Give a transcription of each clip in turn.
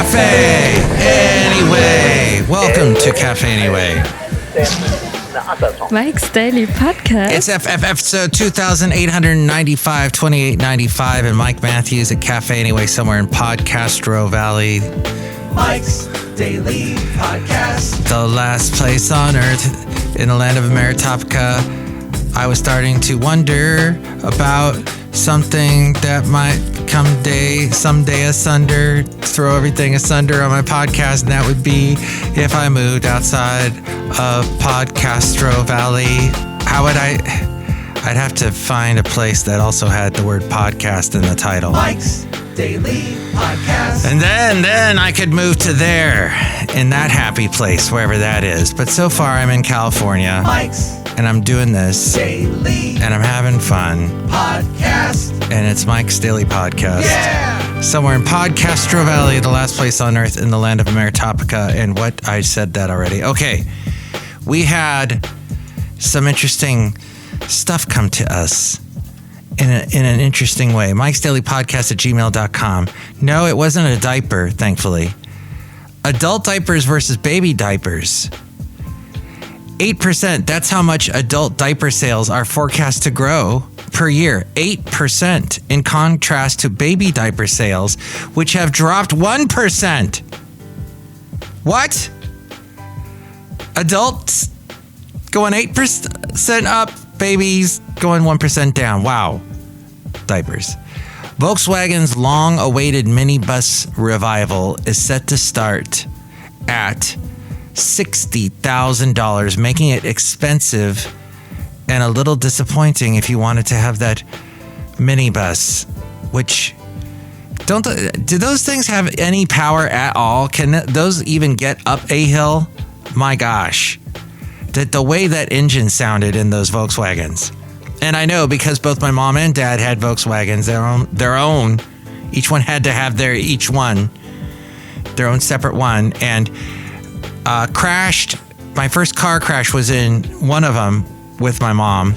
Café Anyway. Welcome to Café Anyway. Mike's Daily Podcast. It's episode 2895, 2895, and Mike Matthews at Café Anyway, somewhere in podCastro Valley. Mike's Daily Podcast. The last place on earth in the land of Rootabega. I was starting to wonder about something that might someday asunder, throw everything asunder on my podcast, and that would be if I moved outside of podCastro Valley. How would I'd have to find a place that also had the word podcast in the title. Mike's Daily Podcast. And then I could move to there, in that happy place, wherever that is. But so far I'm in California. Mike's and I'm doing this Daily and I'm having fun. Podcast. And it's Mike's Daily Podcast. Yeah! Somewhere in podCastro Valley, the last place on earth in the land of Rootabega. And what? I said that already. Okay. We had some interesting stuff come to us in an interesting way. Mike's Daily Podcast at gmail.com. No, it wasn't a diaper, thankfully. Adult diapers versus baby diapers. 8%, that's how much adult diaper sales are forecast to grow per year. 8%, in contrast to baby diaper sales, which have dropped 1%. What? Adults going 8% up, babies going 1% down. Wow. Diapers. Volkswagen's long-awaited minibus revival is set to start at $60,000, making it expensive and a little disappointing if you wanted to have that minibus, which do those things have any power at all? Can those even get up a hill? My gosh, the way that engine sounded in those Volkswagens. And I know because both my mom and dad had Volkswagens, their own, each one had to have their own separate one, and crashed. My first car crash was in one of them with my mom.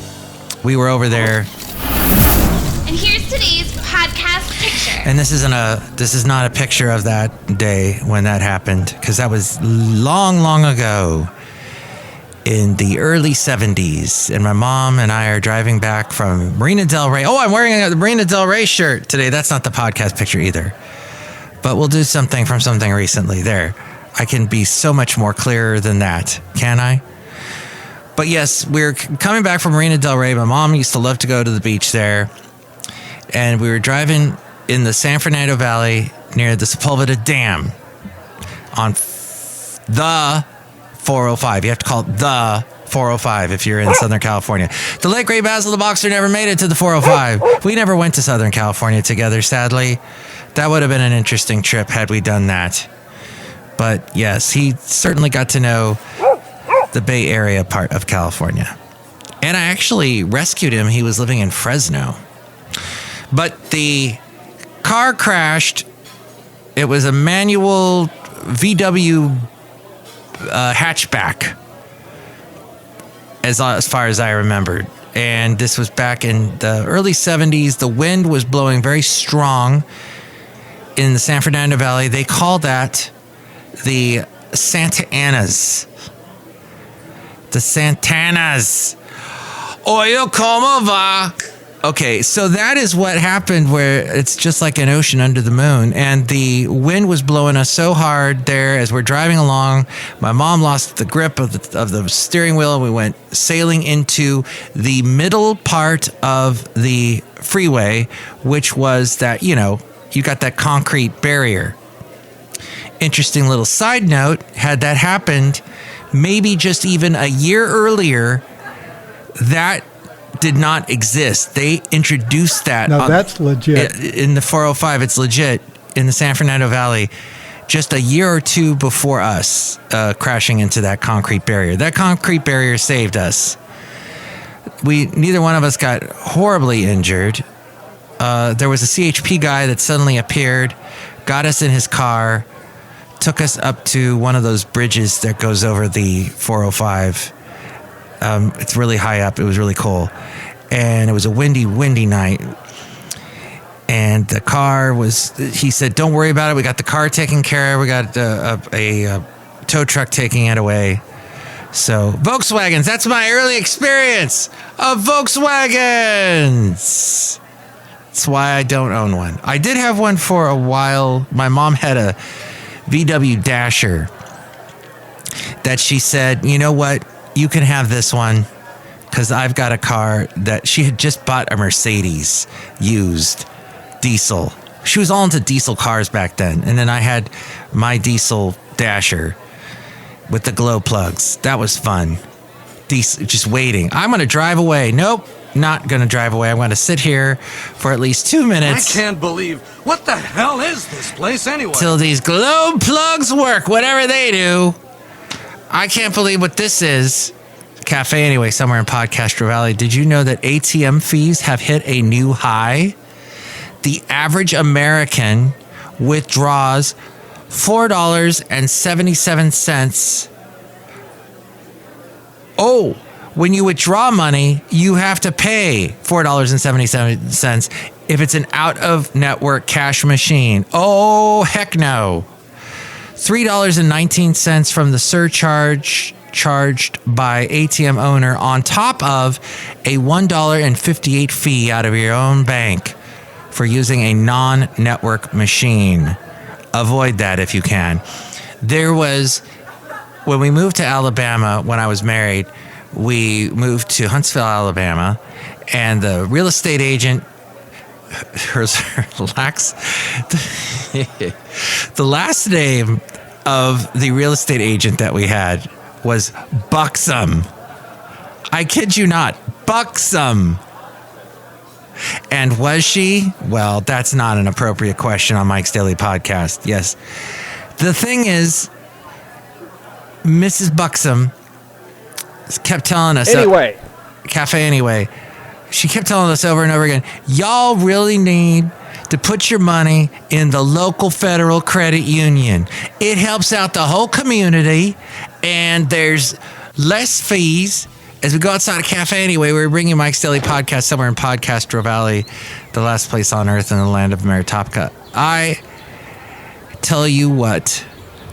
We were over there. And here's today's podcast picture. And this is not a picture of that day when that happened, because that was long, long ago in the early 70s. And my mom and I are driving back from Marina Del Rey. Oh, I'm wearing a Marina Del Rey shirt today. That's not the podcast picture either. But we'll do something from something recently. There. I can be so much more clearer than that, can I? But yes, we're coming back from Marina Del Rey. My mom used to love to go to the beach there. And we were driving in the San Fernando Valley near the Sepulveda Dam on the 405. You have to call it the 405 if you're in Southern California. The late great Basil the Boxer never made it to the 405. We never went to Southern California together, sadly. That would have been an interesting trip had we done that. But yes, he certainly got to know the Bay Area part of California. And I actually rescued him. He was living in Fresno. But the car crashed. It was a manual VW hatchback, as far as I remembered. And this was back in the early 70s. The wind was blowing very strong in the San Fernando Valley. They call that the Santa Anas. The Santanas. Oyo como va? Okay, so that is what happened, where it's just like an ocean under the moon. And the wind was blowing us so hard there as we're driving along. My mom lost the grip of the steering wheel, and we went sailing into the middle part of the freeway, which was that, you got that concrete barrier. Interesting little side note, had that happened maybe just even a year earlier, that did not exist. They introduced that. Now that's legit. In the 405, it's legit in the San Fernando Valley just a year or two before us crashing into that concrete barrier. That concrete barrier saved us. Neither one of us got horribly injured. There was a CHP guy that suddenly appeared, got us in his car, took us up to one of those bridges that goes over the 405. It's really high up. It was really cool. And it was a windy night. And the car was, he said, don't worry about it. We got the car taken care of. We got a tow truck taking it away. So Volkswagens, that's my early experience of Volkswagens. That's why I don't own one. I did have one for a while. My mom had a VW Dasher that she said, you know what? You can have this one because I've got a car that she had just bought a Mercedes used diesel. She was all into diesel cars back then. And then I had my diesel Dasher with the glow plugs. That was fun. Just waiting. I'm going to drive away. Nope, not going to drive away. I'm going to sit here for at least 2 minutes. I can't believe, what the hell is this place anyway? Till these glow plugs work, whatever they do. I can't believe what this is. Café Anyway, somewhere in podCastro Valley. Did you know that ATM fees have hit a new high? The average American withdraws $4.77. Oh, when you withdraw money, you have to pay $4.77 if it's an out-of-network cash machine. Oh, heck no. $3.19 from the surcharge charged by ATM owner on top of a $1.58 fee out of your own bank for using a non-network machine. Avoid that if you can. There was, when we moved to Alabama, when I was married, we moved to Huntsville, Alabama, and the real estate agent, the last name of the real estate agent that we had was Buxom. I kid you not, Buxom. And was she? Well, that's not an appropriate question on Mike's Daily Podcast. Yes. The thing is, Mrs. Buxom kept telling us... Anyway. Café Anyway. She kept telling us over and over again, y'all really need to put your money in the local federal credit union. It helps out the whole community, and there's less fees. As we go outside of Café Anyway, we're bringing Mike's Daily Podcast somewhere in podCastro Valley, the last place on earth in the land of Meritopka. I tell you what,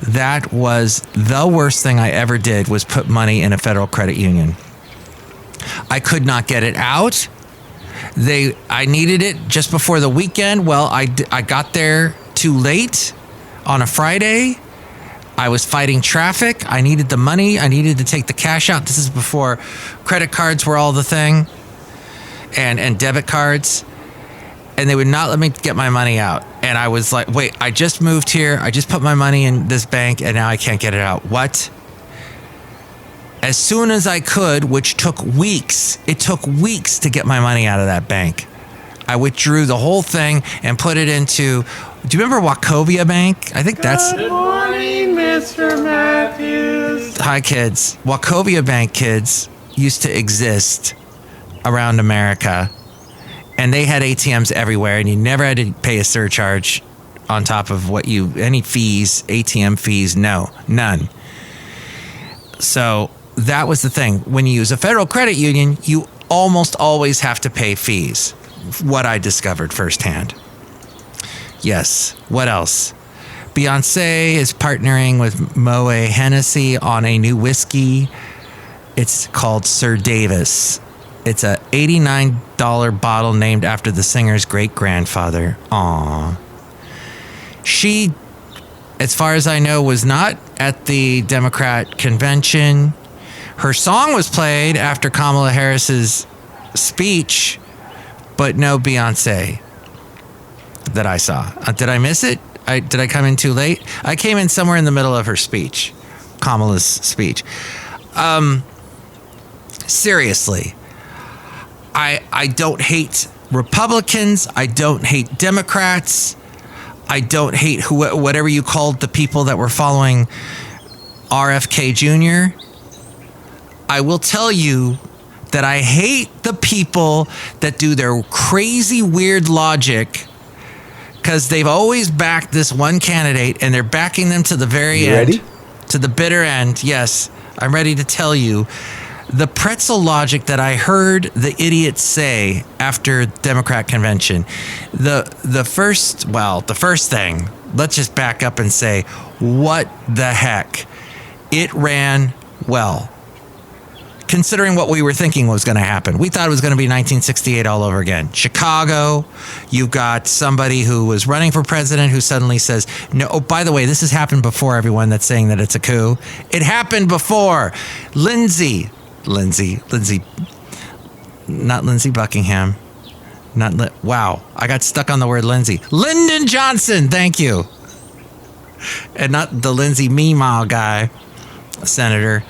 that was the worst thing I ever did, was put money in a federal credit union. I could not get it out. I needed it just before the weekend. Well, I got there too late on a Friday. I was fighting traffic. I needed the money. I needed to take the cash out. This is before credit cards were all the thing, and debit cards. And they would not let me get my money out. And I was like, wait, I just moved here. I just put my money in this bank, and now I can't get it out. What? As soon as I could, which took weeks, it took weeks to get my money out of that bank. I withdrew the whole thing and put it into, do you remember Wachovia Bank? I think that's... Good morning, Mr. Matthews. Hi, kids. Wachovia Bank, kids, used to exist around America. And they had ATMs everywhere, and you never had to pay a surcharge on top of any fees, ATM fees, no, none. So that was the thing. When you use a federal credit union, you almost always have to pay fees. What I discovered firsthand. Yes. What else? Beyonce is partnering with Moet Hennessy on a new whiskey. It's called Sir Davis. It's a $89 bottle named after the singer's great-grandfather. Aww. She, as far as I know, was not at the Democrat convention. Her song was played after Kamala Harris's speech, but no Beyonce that I saw. Did I miss it? Did I come in too late? I came in somewhere in the middle of her speech, Kamala's speech. Seriously, I don't hate Republicans. I don't hate Democrats. I don't hate whatever you called the people that were following RFK Jr. I will tell you that I hate the people that do their crazy, weird logic, because they've always backed this one candidate, and they're backing them to the very end. Ready? To the bitter end. Yes, I'm ready to tell you. the pretzel logic that I heard the idiots say after Democrat convention, the first thing, let's just back up and say, what the heck? It ran well. Considering what we were thinking was going to happen. We thought it was going to be 1968 all over again. Chicago, you've got somebody who was running for president who suddenly says, no, oh, by the way, this has happened before, everyone that's saying that it's a coup. It happened before. Lindsey, not Lindsey Buckingham. Wow, I got stuck on the word Lindsey. Lyndon Johnson, thank you. And not the Lindsey Meemaw guy, Senator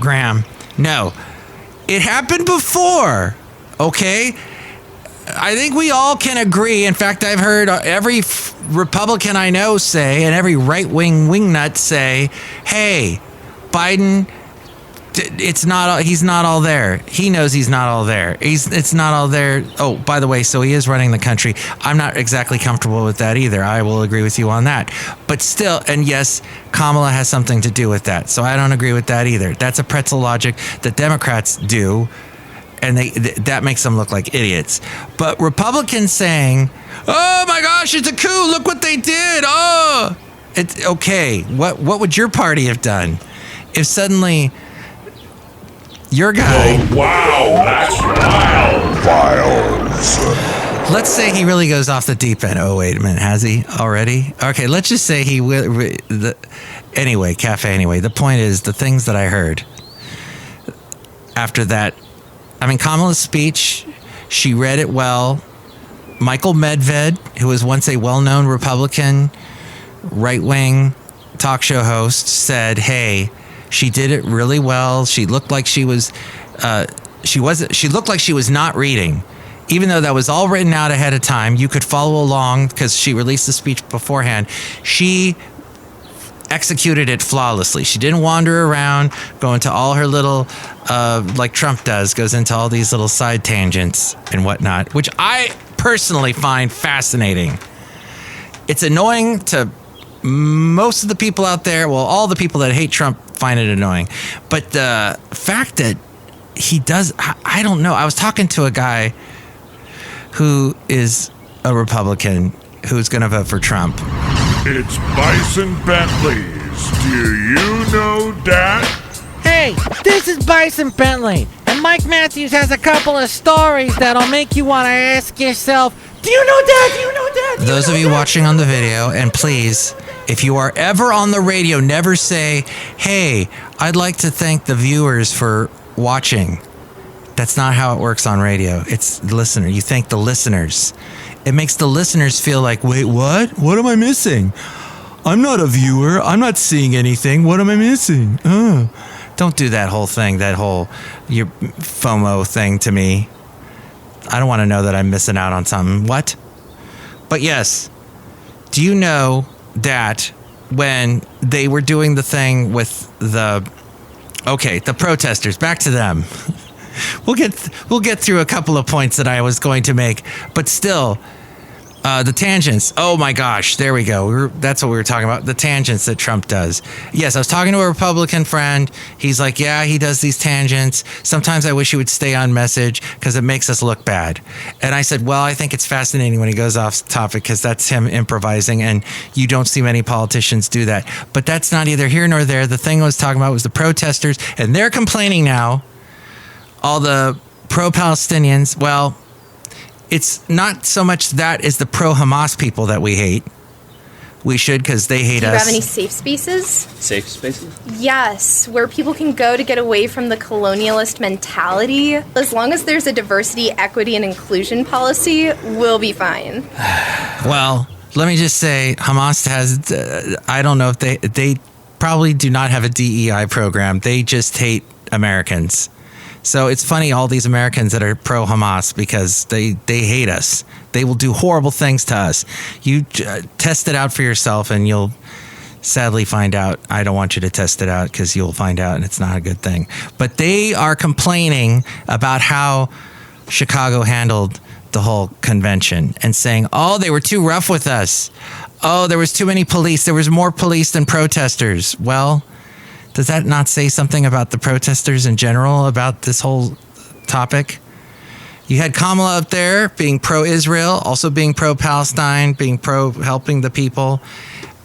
Graham. No, it happened before, okay? I think we all can agree. In fact, I've heard every Republican I know say, and every right-wing wingnut say, hey, Biden, he's not all there. He knows he's not all there. It's not all there. Oh, by the way, so he is running the country. I'm not exactly comfortable with that either. I will agree with you on that. But still, and yes, Kamala has something to do with that. So I don't agree with that either. That's a pretzel logic that Democrats do, and that makes them look like idiots. But Republicans saying, oh my gosh, it's a coup. Look what they did. Oh, it's okay. What would your party have done if suddenly your guy... Oh, wow, that's wild. Let's say he really goes off the deep end. Oh, wait a minute. Has he already? Okay, let's just say he will. Anyway, Café Anyway. The point is, the things that I heard after that. I mean, Kamala's speech, she read it well. Michael Medved, who was once a well-known Republican right-wing talk show host, said, hey, she did it really well. She looked like she was not reading. Even though that was all written out ahead of time, you could follow along because she released the speech beforehand. She executed it flawlessly. She didn't wander around, go into all her little, like Trump does, goes into all these little side tangents and whatnot, which I personally find fascinating. It's annoying to most of the people out there. Well, all the people that hate Trump find it annoying. But the fact that he does, I don't know. I was talking to a guy who is a Republican who's going to vote for Trump. It's Bison Bentley's. Do you know that? Hey, this is Bison Bentley, and Mike Matthews has a couple of stories that'll make you want to ask yourself, do you know that? Do you know that? Those of you watching on the video, and please, if you are ever on the radio, never say, hey, I'd like to thank the viewers for watching. That's not how it works on radio. It's the listener. You thank the listeners. It makes the listeners feel like, wait, what? What am I missing? I'm not a viewer. I'm not seeing anything. What am I missing? Don't do that whole thing, your FOMO thing to me. I don't want to know that I'm missing out on something. What? But yes, do you know that when they were doing the thing with the protesters, back to them. We'll get through a couple of points that I was going to make, but still, the tangents. Oh my gosh, there we go. That's what we were talking about. The tangents that Trump does. Yes, I was talking to a Republican friend. He's like, yeah, he does these tangents. Sometimes I wish he would stay on message because it makes us look bad. And I said, well, I think it's fascinating when he goes off topic because that's him improvising, and you don't see many politicians do that. But that's not either here nor there. The thing I was talking about was the protesters, and they're complaining now. All the pro-Palestinians, well, it's not so much that as the pro-Hamas people that we hate. We should, because they hate us. Do you have any safe spaces? Safe spaces? Yes, where people can go to get away from the colonialist mentality. As long as there's a diversity, equity, and inclusion policy, we'll be fine. Well, let me just say, Hamas has, I don't know if they probably do not have a DEI program. They just hate Americans. So it's funny, all these Americans that are pro-Hamas, because they hate us. They will do horrible things to us. You test it out for yourself and you'll sadly find out. I don't want you to test it out because you'll find out and it's not a good thing. But they are complaining about how Chicago handled the whole convention and saying, oh, they were too rough with us. Oh, there was too many police. There was more police than protesters. Well, Does that not say something about the protesters in general about this whole topic? You had Kamala up there being pro-Israel, also being pro-Palestine, being pro-helping the people.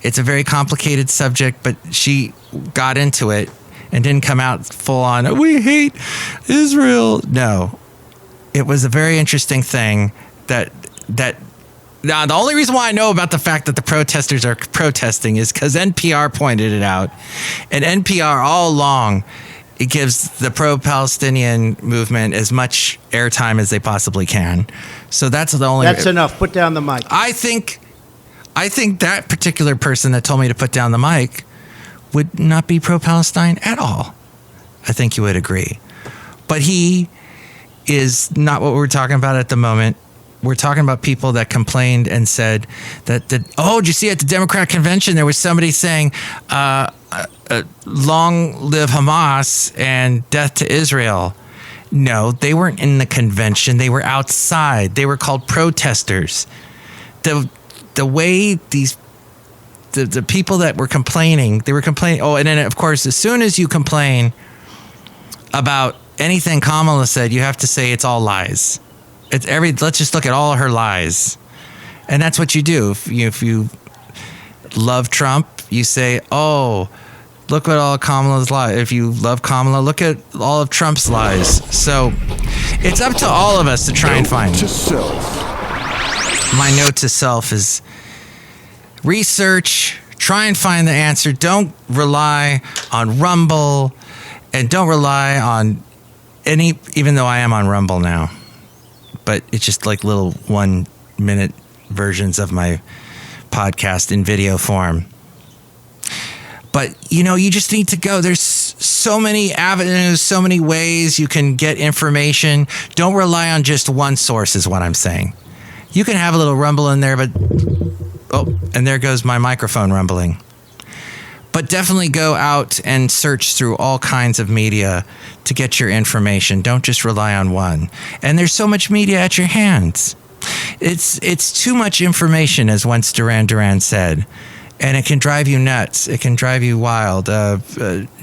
It's a very complicated subject, but she got into it and didn't come out full on, we hate Israel. No. It was a very interesting thing that now, the only reason why I know about the fact that the protesters are protesting is because NPR pointed it out. And NPR all along, it gives the pro-Palestinian movement as much airtime as they possibly can. So that's the only... That's enough. Put down the mic. I think that particular person that told me to put down the mic would not be pro-Palestine at all. I think you would agree. But he is not what we're talking about at the moment. We're talking about people that complained and said that did you see at the Democrat convention there was somebody saying long live Hamas and death to Israel. No, they weren't in the convention. They were outside. They were called protesters. The way the people that were complaining, they were complaining. Oh, and then of course, as soon as you complain about anything Kamala said, you have to say it's all lies. Let's just look at all her lies. And that's what you do. If you love Trump, you say, oh, look at all Kamala's lies. If you love Kamala, look at all of Trump's lies. So it's up to all of us to try and find it. My note to self is research, try and find the answer. Don't rely on Rumble, and don't rely on even though I am on Rumble now. But it's just like little 1-minute versions of my podcast in video form. But, you just need to go. There's so many avenues, so many ways you can get information. Don't rely on just one source is what I'm saying. You can have a little rumble in there, but... Oh, and there goes my microphone rumbling. But definitely go out and search through all kinds of media to get your information. Don't just rely on one. And there's so much media at your hands. It's too much information, as once Duran Duran said. And it can drive you nuts. It can drive you wild.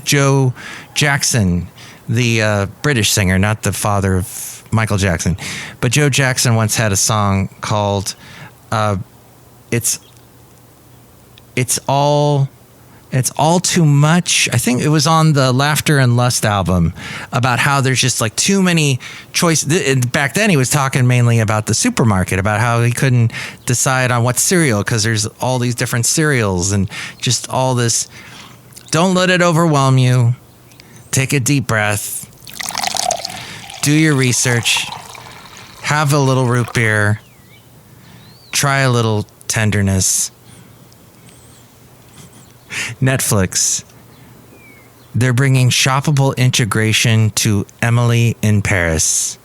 Joe Jackson, the British singer, not the father of Michael Jackson, but Joe Jackson once had a song called It's all too much. I think it was on the Laughter and Lust album about how there's just like too many choices. Back then he was talking mainly about the supermarket, about how he couldn't decide on what cereal because there's all these different cereals and just all this. Don't let it overwhelm you. Take a deep breath. Do your research. Have a little root beer. Try a little tenderness. Netflix, they're bringing shoppable integration to Emily in Paris.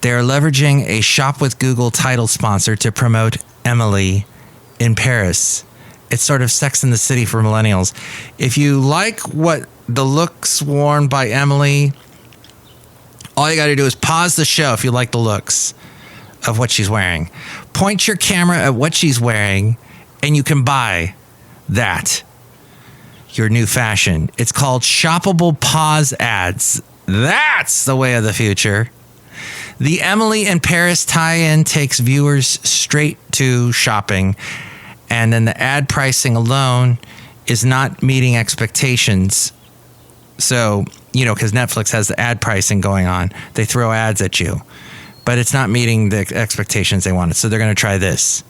They're leveraging a Shop with Google title sponsor to promote Emily in Paris. It's sort of Sex in the City for millennials. If you like what the looks worn by Emily, all you got to do is pause the show if you like the looks of what she's wearing. Point your camera at what she's wearing, and you can buy that, your new fashion. It's called shoppable pause ads. That's the way of the future. The Emily in Paris tie-in takes viewers straight to shopping, and then the ad pricing alone is not meeting expectations. So, because Netflix has the ad pricing going on, they throw ads at you, but it's not meeting the expectations they wanted. So they're going to try this.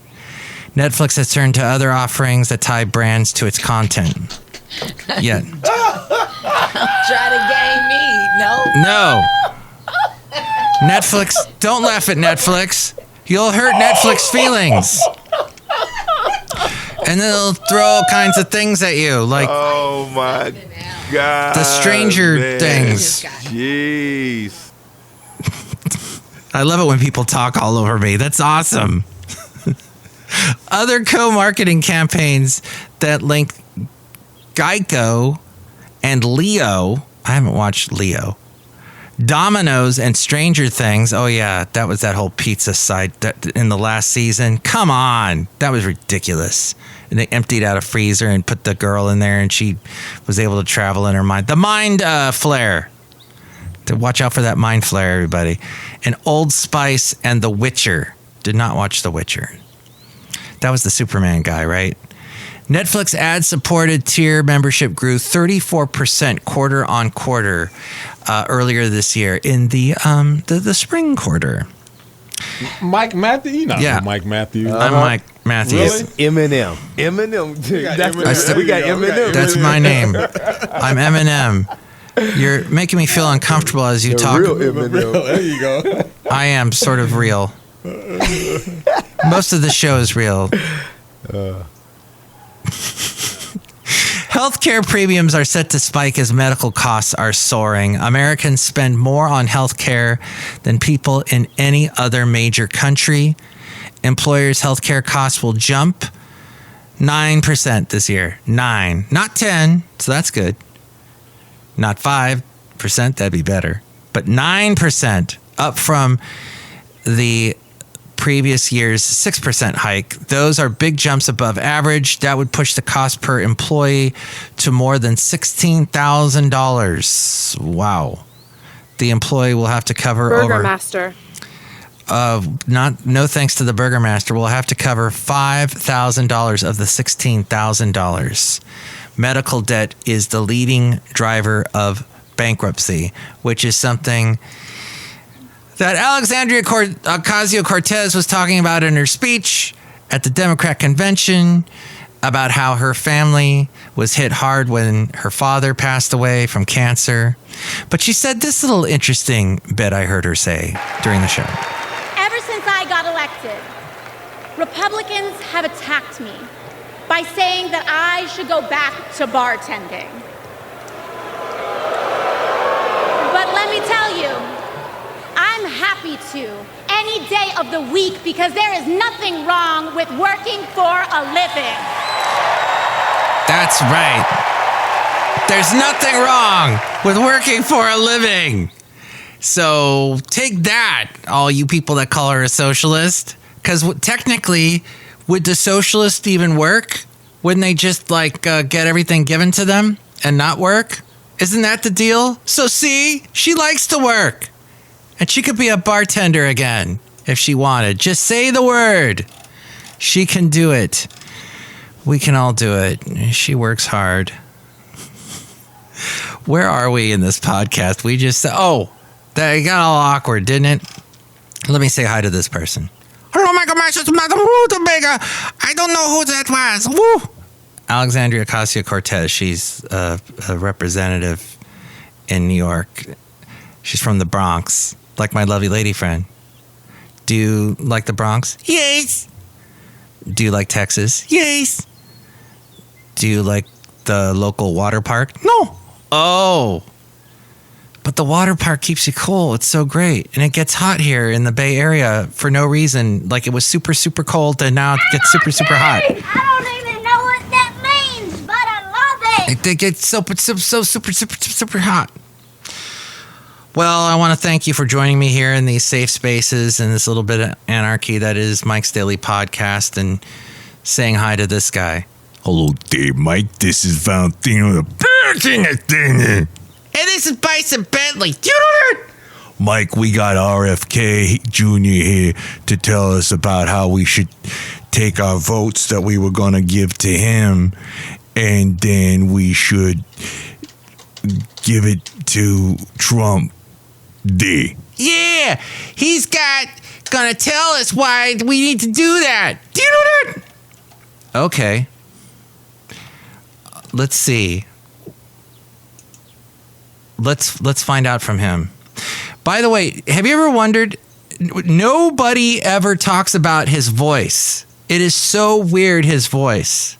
Netflix has turned to other offerings that tie brands to its content. Yeah. Try to game me. No. Netflix, don't laugh at Netflix. You'll hurt Netflix feelings. And then they'll throw all kinds of things at you, like Oh my God. the Stranger man. Things. Jeez. I love it when people talk all over me. That's awesome. Other co-marketing campaigns that link Geico and Leo. I haven't watched Leo. Domino's and Stranger Things. Oh yeah, that was that whole pizza site that in the last season. Come on, that was ridiculous. And they emptied out a freezer and put the girl in there, and she was able to travel in her mind. The mind flare. Watch out for that mind flare, everybody. And Old Spice and The Witcher. Did not watch The Witcher. That was the Superman guy, right? Netflix ad-supported tier membership grew 34% quarter on quarter earlier this year in the spring quarter. Mike Matthews? You know Yeah. Mike Matthews. I'm Mike Matthews. Eminem. Eminem. We got Eminem. That's my name. I'm Eminem. You're making me feel uncomfortable as you talk. Real Eminem. There you go. I am sort of real. Most of the show is real. Healthcare premiums are set to spike as medical costs are soaring. Americans spend more on healthcare than people in any other major country. Employers' healthcare costs will jump 9% this year. 9, not 10, so that's good. Not 5%, that'd be better. But 9%, up from the previous year's 6% hike. Those are big jumps above average. That would push the cost per employee to more than $16,000. Wow. The employee will have to cover Burgermaster. no thanks to the Burgermaster. We'll have to cover $5,000 of the $16,000. Medical debt is the leading driver of bankruptcy, which is something that Alexandria Ocasio-Cortez was talking about in her speech at the Democrat convention about how her family was hit hard when her father passed away from cancer. But she said this little interesting bit I heard her say during the show. Ever since I got elected, Republicans have attacked me by saying that I should go back to bartending. But let me tell you, I'm happy to any day of the week because there is nothing wrong with working for a living. That's right. There's nothing wrong with working for a living. So take that, all you people that call her a socialist. Because technically, would the socialists even work? Wouldn't they just get everything given to them and not work? Isn't that the deal? So see, she likes to work. And she could be a bartender again if she wanted. Just say the word. She can do it. We can all do it. She works hard. Where are we in this podcast? We just said, that got all awkward, didn't it? Let me say hi to this person. Hello, Michael Masters, Madame Rootabega. I don't know who that was. Woo! Alexandria Ocasio-Cortez. She's a representative in New York. She's from the Bronx. Like my lovely lady friend. Do you like the Bronx? Yes. Do you like Texas? Yes. Do you like the local water park? No. Oh. But the water park keeps you cool. It's so great. And it gets hot here in the Bay Area for no reason. Like it was super, super cold and now it gets super, super hot. I don't even know what that means, but I love it. It gets so super, super hot. Well, I want to thank you for joining me here in these safe spaces and this little bit of anarchy that is Mike's Daily Podcast and saying hi to this guy. Hello there, Mike. This is Valentino, the Bartending. And this is Bison Bentley. Do you know that? Mike, we got RFK Jr. here to tell us about how we should take our votes that we were going to give to him and then we should give it to Trump. Yeah, he's gonna tell us why we need to do that. Do you know that? Okay. Let's see. Let's find out from him. By the way, have you ever wondered? Nobody ever talks about his voice. It is so weird, his voice.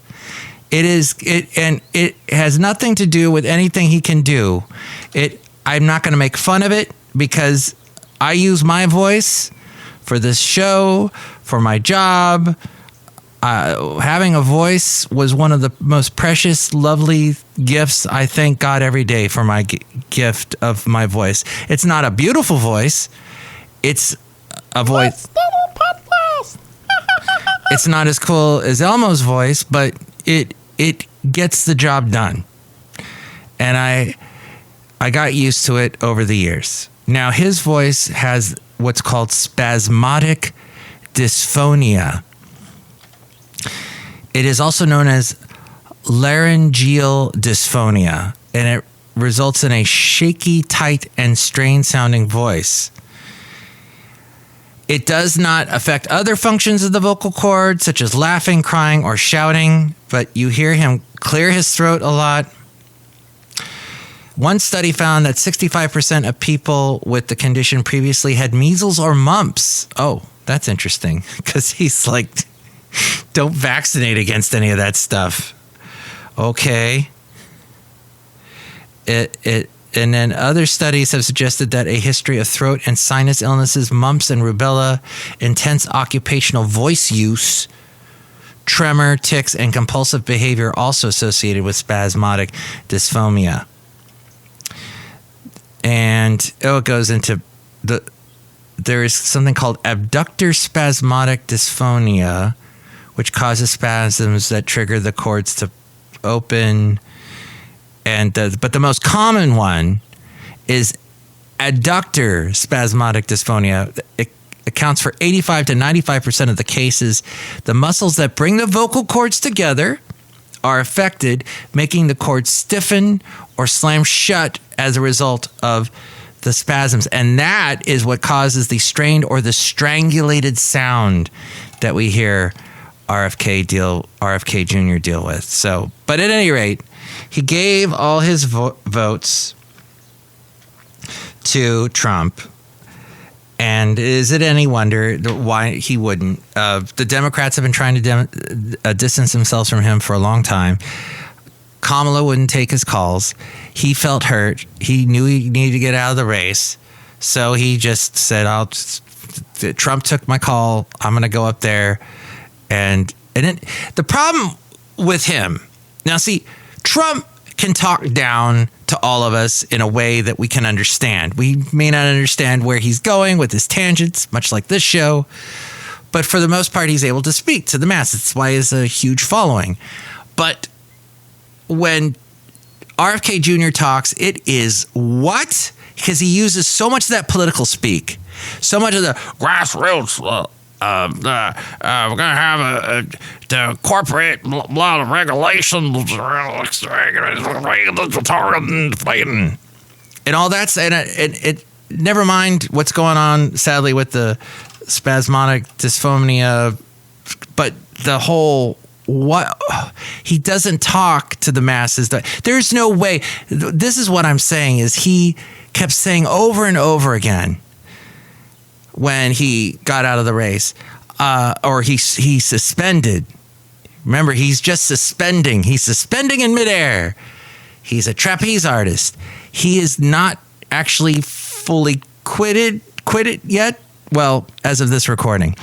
And it has nothing to do with anything he can do. I'm not going to make fun of it because I use my voice for this show, for my job. Having a voice was one of the most precious, lovely gifts I thank God every day for my gift of my voice. It's not a beautiful voice. It's a voice. It's not as cool as Elmo's voice, but it gets the job done. And I got used to it over the years. Now, his voice has what's called spasmodic dysphonia. It is also known as laryngeal dysphonia, and it results in a shaky, tight, and strained-sounding voice. It does not affect other functions of the vocal cord, such as laughing, crying, or shouting, but you hear him clear his throat a lot. One study found that 65% of people with the condition previously had measles or mumps. Oh, that's interesting, because he's like, don't vaccinate against any of that stuff. Okay. And then other studies have suggested that a history of throat and sinus illnesses, mumps and rubella, intense occupational voice use, tremor, tics, and compulsive behavior also associated with spasmodic dysphonia. And it goes into there is something called abductor spasmodic dysphonia, which causes spasms that trigger the cords to open. But the most common one is adductor spasmodic dysphonia. It accounts for 85 to 95% of the cases. The muscles that bring the vocal cords together are affected, making the cords stiffen or slam shut as a result of the spasms. And that is what causes the strained or the strangulated sound that we hear RFK Jr. deal with. So, but at any rate, he gave all his votes to Trump. And is it any wonder why he wouldn't? The Democrats have been trying to distance themselves from him for a long time. Kamala wouldn't take his calls. He felt hurt. He knew he needed to get out of the race. So he just said, Trump took my call. I'm going to go up there. And the problem with him, now see, Trump can talk down to all of us in a way that we can understand. We may not understand where he's going with his tangents, much like this show, but for the most part, he's able to speak to the masses. That's why he has a huge following. But when RFK Jr. talks, it is what? Because he uses so much of that political speak, so much of the grassroots. We're going to have the corporate lot of regulations and all that. And it never mind what's going on, sadly, with the spasmodic dysphonia, but the whole what he doesn't talk to the masses. There's no way. This is what I'm saying is he kept saying over and over again when he got out of the race, or he suspended. Remember, he's just suspending. He's suspending in midair. He's a trapeze artist. He is not actually fully quitted yet. Well, as of this recording.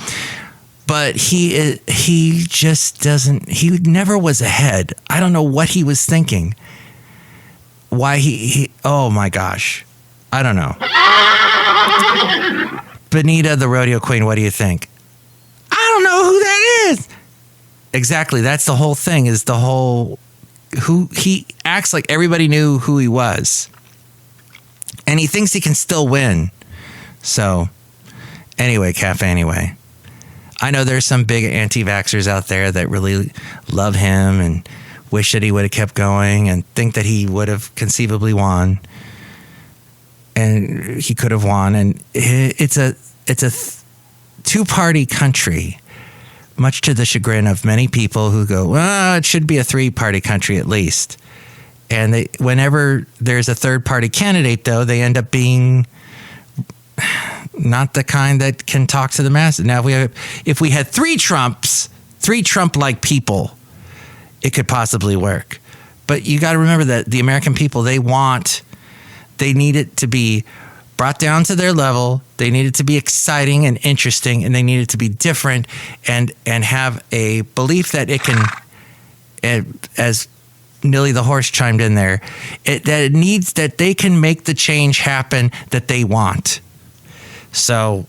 But he just doesn't, he never was ahead. I don't know what he was thinking. Why he oh my gosh. I don't know. Benita, the rodeo queen, what do you think? I don't know who that is. Exactly. That's the whole thing, is the whole, who he acts like everybody knew who he was. And he thinks he can still win. So anyway, Café Anyway. I know there's some big anti-vaxxers out there that really love him and wish that he would have kept going and think that he would have conceivably won. And he could have won. And it's a two-party country, much to the chagrin of many people who go, well, it should be a three-party country at least. And whenever there's a third-party candidate, though, they end up being not the kind that can talk to the masses. Now, if we had three Trump-like people, it could possibly work. But you got to remember that the American people, they need it to be brought down to their level. They need it to be exciting and interesting, and they need it to be different and have a belief that it can, as Nilly the horse chimed in there, that they can make the change happen that they want. So,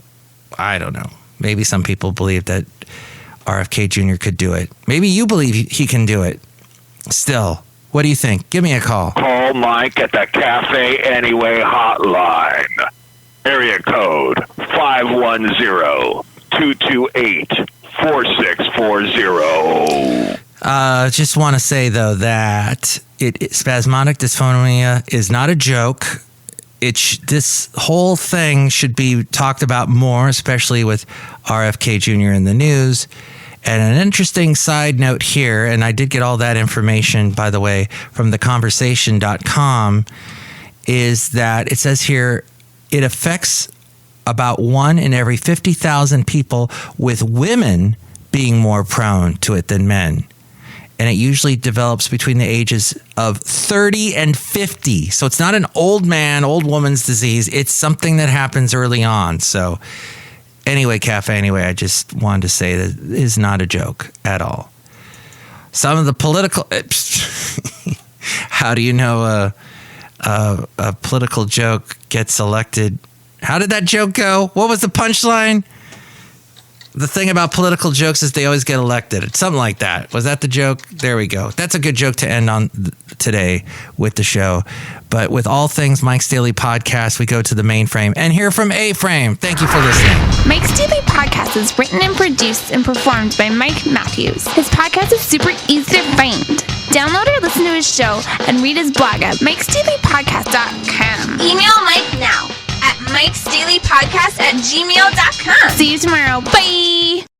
I don't know. Maybe some people believe that RFK Jr. could do it. Maybe you believe he can do it. Still, what do you think? Give me a call. Call Mike at the Café Anyway hotline. Area code 510-228-4640. Just want to say, though, that spasmodic dysphonia is not a joke. This whole thing should be talked about more, especially with RFK Jr. in the news. And an interesting side note here, and I did get all that information, by the way, from theconversation.com, is that it says here it affects about 1 in every 50,000 people, with women being more prone to it than men. And it usually develops between the ages of 30 and 50. So it's not an old woman's disease. It's something that happens early on. So anyway, I just wanted to say that it is not a joke at all. Some of the political... How do you know a political joke gets elected? How did that joke go? What was the punchline? The thing about political jokes is they always get elected. It's something like that. Was that the joke? There we go. That's a good joke to end on today with the show. But with all things Mike's Daily Podcast, we go to the mainframe and hear from A-Frame. Thank you for listening. Mike's Daily Podcast is written and produced and performed by Mike Matthews. His podcast is super easy to find. Download or listen to his show and read his blog at mikesdailypodcast.com. Email Mike now at mikesdailypodcast@gmail.com. See you tomorrow. Bye.